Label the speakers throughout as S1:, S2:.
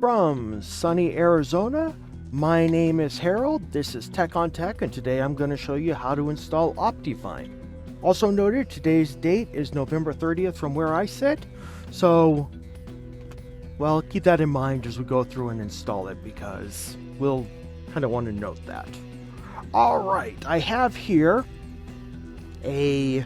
S1: From sunny Arizona, my name is Harold, this is TechOnTech, and today I'm going to show you how to install Optifine. Also noted, today's date is November 30th from where I sit, so, well, keep that in mind as we go through and install it, because we'll kind of want to note that. Alright, I have here a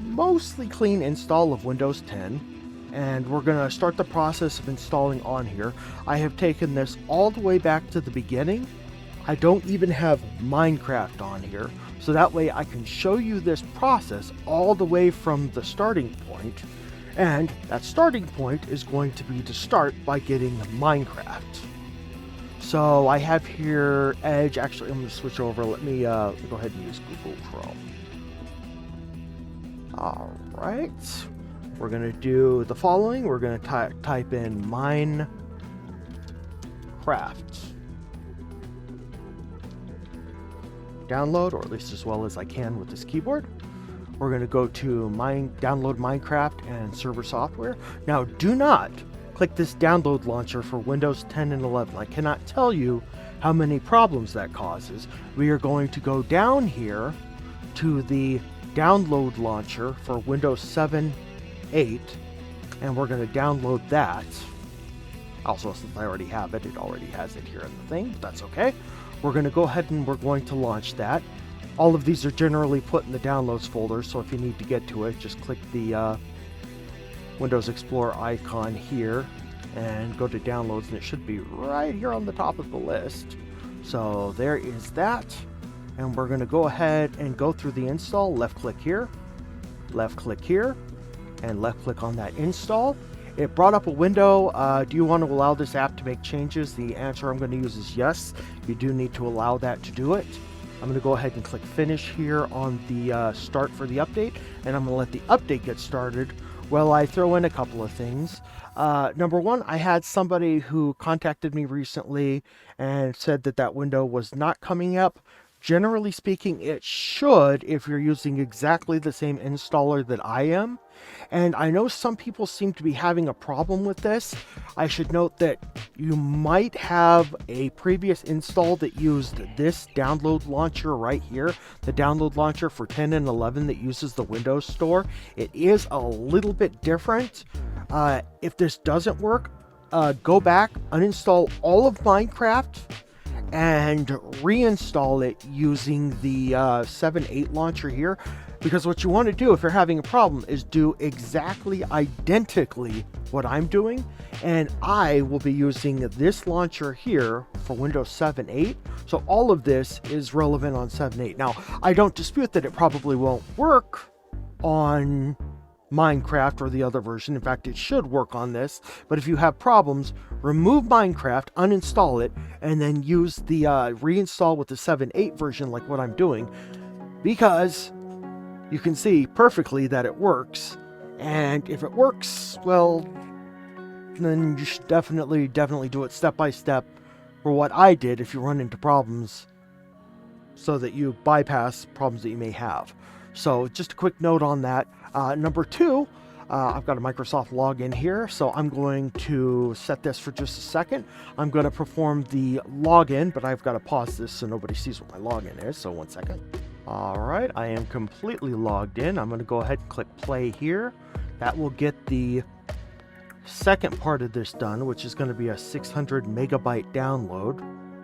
S1: mostly clean install of Windows 10. And we're going to start the process of installing on here. I have taken this all the way back to the beginning. I don't even have Minecraft on here, so that way I can show you this process all the way from the starting point. And that starting point is going to be to start by getting Minecraft. So I have here Edge. Actually, I'm going to switch over. Let me go ahead and use Google Chrome. All right. We're going to do the following. We're going to type in Minecraft. Download, or at least as well as I can with this keyboard. We're going to go to download Minecraft and server software. Now, do not click this download launcher for Windows 10 and 11. I cannot tell you how many problems that causes. We are going to go down here to the download launcher for Windows 7 8, and we're going to download that. Also, since I already have it, it already has it here in the thing, but that's okay. We're going to go ahead and we're going to launch that. All of these are generally put in the downloads folder, so if you need to get to it, just click the Windows Explorer icon here and go to downloads, and it should be right here on the top of the list. So there is that, and we're going to go ahead and go through the install. Left click here, and left click on that install. It brought up a window. Do you want to allow this app to make changes? The answer I'm going to use is yes. You do need to allow that to do it. I'm going to go ahead and click finish here on the start for the update, and I'm going to let the update get started while I throw in a couple of things. Number one, I had somebody who contacted me recently and said that that window was not coming up. Generally speaking, it should if you're using exactly the same installer that I am. And I know some people seem to be having a problem with this. I should note that you might have a previous install that used this download launcher right here, the download launcher for 10 and 11 that uses the Windows Store. It is a little bit different. If this doesn't work, go back, uninstall all of Minecraft, and reinstall it using the 7.8 launcher here, because what you want to do if you're having a problem is do exactly identically what I'm doing, and I will be using this launcher here for Windows 7.8, so all of this is relevant on 7.8. Now, I don't dispute that it probably won't work on Minecraft or the other version. In fact, it should work on this, but if you have problems, remove Minecraft, uninstall it, and then use the reinstall with the 7.8 version like what I'm doing, because you can see perfectly that it works. And if it works, well, then you should definitely do it step by step for what I did if you run into problems, so that you bypass problems that you may have. So just a quick note on that. Number two, I've got a Microsoft login here, so I'm going to set this for just a second. I'm going to perform the login, but I've got to pause this so nobody sees what my login is, so 1 second. Alright, I am completely logged in. I'm going to go ahead and click play here. That will get the second part of this done, which is going to be a 600 megabyte download,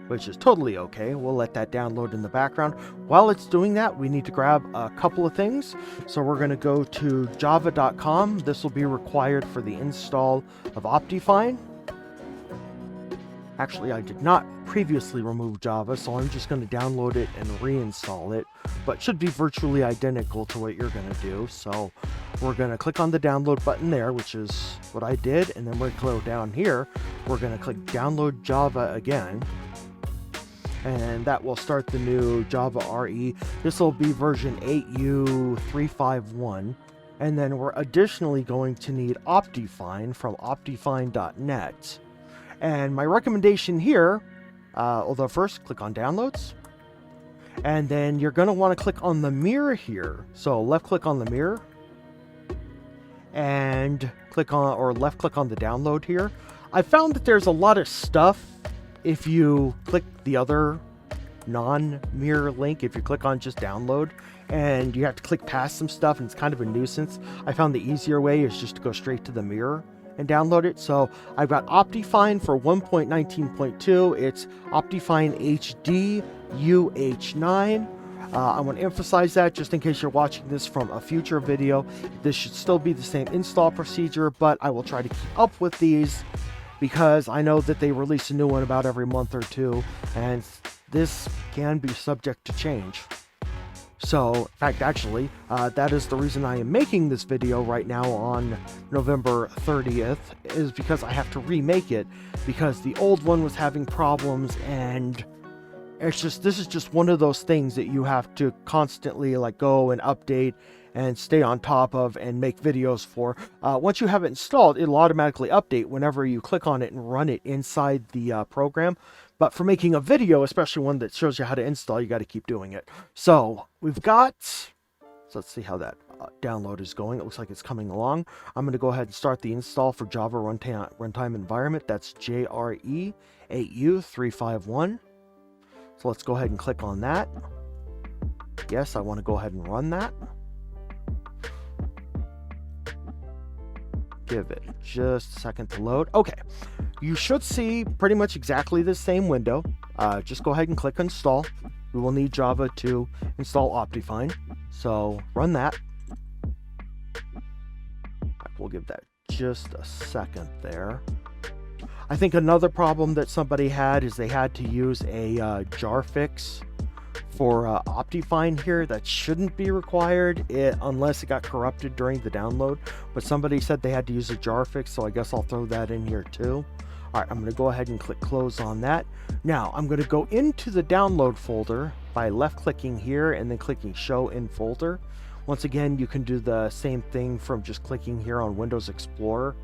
S1: which is totally okay. We'll let that download in the background. While it's doing that, we need to grab a couple of things. So we're going to go to java.com. This will be required for the install of Optifine. Actually, I did not previously remove Java, so I'm just going to download it and reinstall it, but should be virtually identical to what you're going to do. So we're going to click on the download button there, which is what I did, and then we're going to go down here. We're going to click download Java again, and that will start the new Java RE. This will be version 8U351, and then we're additionally going to need Optifine from optifine.net. And my recommendation here, although first click on downloads, and then you're going to want to click on the mirror here. So left click on the mirror and click on, or left click on the download here. I found that there's a lot of stuff if you click the other non-mirror link, if you click on just download, and you have to click past some stuff, and it's kind of a nuisance. I found the easier way is just to go straight to the mirror and download it. So I've got Optifine for 1.19.2. It's Optifine HD UH9. I want to emphasize that just in case you're watching this from a future video. This should still be the same install procedure, but I will try to keep up with these because I know that they release a new one about every month or two, and this can be subject to change. So, in fact, actually, that is the reason I am making this video right now on November 30th, is because I have to remake it because the old one was having problems, and this is just one of those things that you have to constantly like go and update and stay on top of and make videos for. Once you have it installed, it'll automatically update whenever you click on it and run it inside the program. But for making a video, especially one that shows you how to install, you got to keep doing it. So let's see how that download is going. It looks like it's coming along. I'm going to go ahead and start the install for Java runtime environment. That's JRE8U351. So let's go ahead and click on that. Yes, I want to go ahead and run that. Give it just a second to load. Okay, you should see pretty much exactly the same window. Just go ahead and click install. We will need Java to install Optifine, so run that. We'll give that just a second there. I think another problem that somebody had is they had to use a jar fix for Optifine here. That shouldn't be required unless it got corrupted during the download, but somebody said they had to use a jar fix, so I guess I'll throw that in here too. Alright, I'm going to go ahead and click close on that. Now I'm going to go into the download folder by left clicking here and then clicking show in folder. Once again, you can do the same thing from just clicking here on Windows Explorer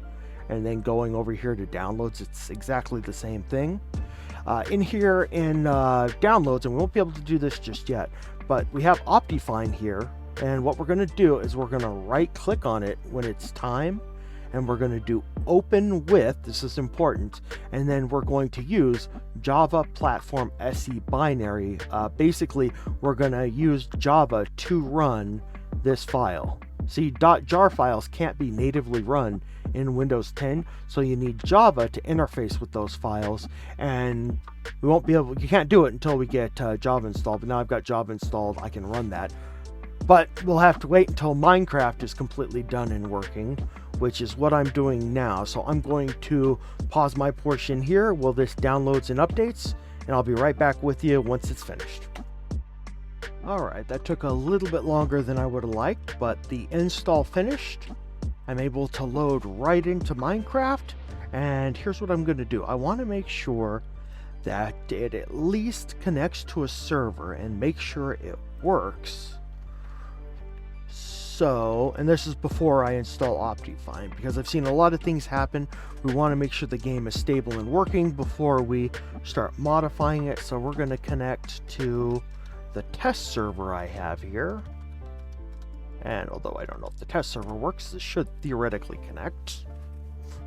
S1: and then going over here to downloads. It's exactly the same thing. In here in downloads, and we won't be able to do this just yet, but we have Optifine here, and what we're going to do is we're going to right click on it when it's time, and we're going to do open with, this is important, and then we're going to use Java Platform SE binary. Basically, we're going to use Java to run this file. See, .jar files can't be natively run in Windows 10, so you need Java to interface with those files, and you can't do it until we get Java installed. But now I've got Java installed, I can run that. But we'll have to wait until Minecraft is completely done and working, which is what I'm doing now. So I'm going to pause my portion here while this downloads and updates, and I'll be right back with you once it's finished. Alright, that took a little bit longer than I would have liked, but the install finished. I'm able to load right into Minecraft, and here's what I'm going to do. I want to make sure that it at least connects to a server and make sure it works. So, and this is before I install Optifine, because I've seen a lot of things happen. We want to make sure the game is stable and working before we start modifying it. So we're going to connect to the test server I have here. And although I don't know if the test server works, this should theoretically connect.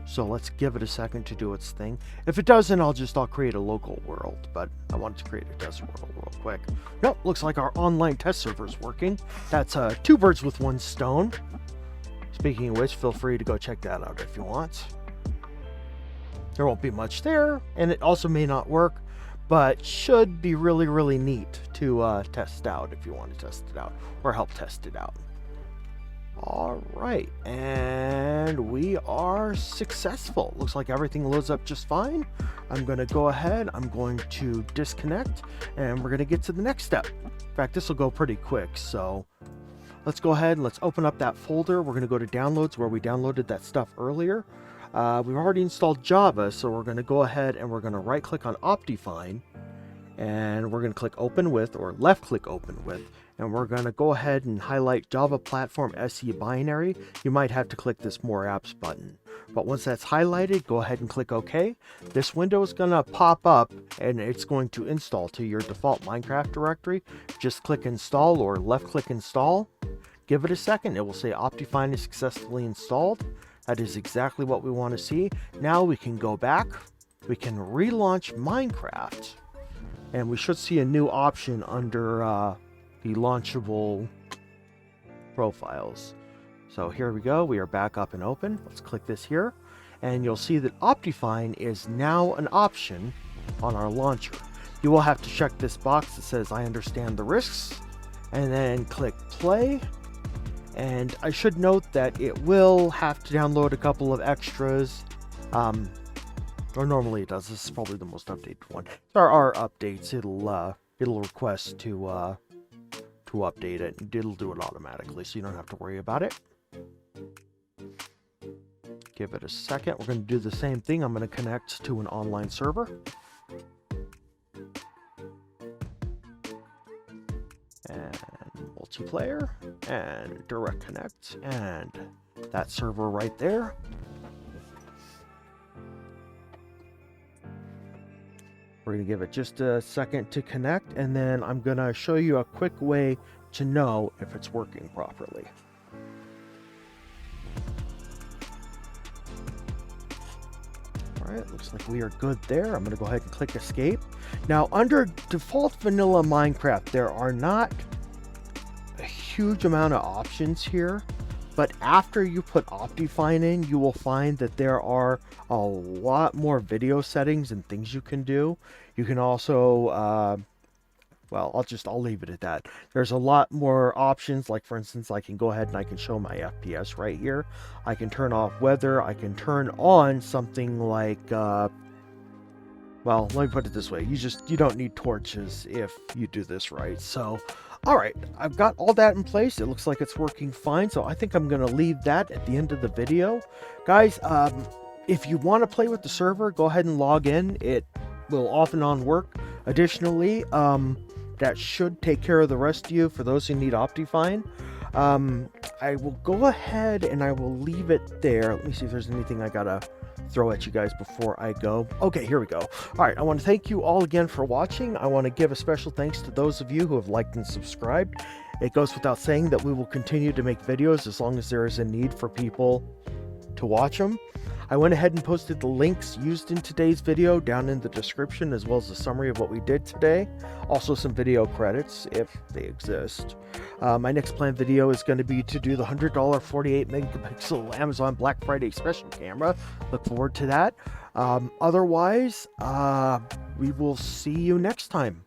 S1: So let's give it a second to do its thing. If it doesn't, I'll create a local world, but I wanted to create a test world real quick. Nope, looks like our online test server is working. That's two birds with one stone. Speaking of which, feel free to go check that out if you want. There won't be much there, and it also may not work, but should be really, really neat to test out if you want to test it out or help test it out. All right, and we are successful. Looks like everything loads up just fine. I'm going to go ahead, I'm going to disconnect, and we're going to get to the next step. In fact, this will go pretty quick, so let's go ahead and let's open up that folder. We're going to go to downloads where we downloaded that stuff earlier. We've already installed Java, so we're going to go ahead and we're going to right click on Optifine, and we're going to click open with, or left click open with, and we're going to go ahead and highlight Java Platform SE binary. You might have to click this more apps button, but once that's highlighted, go ahead and click OK. This window is going to pop up and it's going to install to your default Minecraft directory. Just click install or left click install. Give it a second. It will say Optifine is successfully installed. That is exactly what we want to see. Now we can go back. We can relaunch Minecraft. And we should see a new option under the launchable profiles. So here we go. We are back up and open. Let's click this here. And you'll see that Optifine is now an option on our launcher. You will have to check this box that says I understand the risks, and then click play. And I should note that it will have to download a couple of extras, or normally it does. This is probably the most updated one. There are updates. It'll request to update it, and it'll do it automatically, so you don't have to worry about it. Give it a second. We're going to do the same thing. I'm going to connect to an online server. And multiplayer. And direct connect. And that server right there. We're going to give it just a second to connect. And then I'm going to show you a quick way to know if it's working properly. Alright, looks like we are good there. I'm going to go ahead and click escape. Now, under default vanilla Minecraft, there are not a huge amount of options here, but after you put Optifine in, you will find that there are a lot more video settings and things you can do. You can also, well, I'll leave it at that. There's a lot more options. Like, for instance, I can go ahead and I can show my FPS right here. I can turn off weather. I can turn on something like, well, let me put it this way. You don't need torches if you do this right. So, all right, I've got all that in place. It looks like it's working fine. So I think I'm going to leave that at the end of the video. Guys, if you want to play with the server, go ahead and log in. It will off and on work. Additionally, that should take care of the rest of you for those who need Optifine. I will go ahead and I will leave it there. Let me see if there's anything I gotta throw at you guys before I go. Okay, here we go. All right, I want to thank you all again for watching. I want to give a special thanks to those of you who have liked and subscribed. It goes without saying that we will continue to make videos as long as there is a need for people to watch them. I went ahead and posted the links used in today's video down in the description, as well as a summary of what we did today. Also some video credits, if they exist. My next planned video is going to be to do the $100 48 megapixel Amazon Black Friday special camera. Look forward to that. Otherwise, we will see you next time.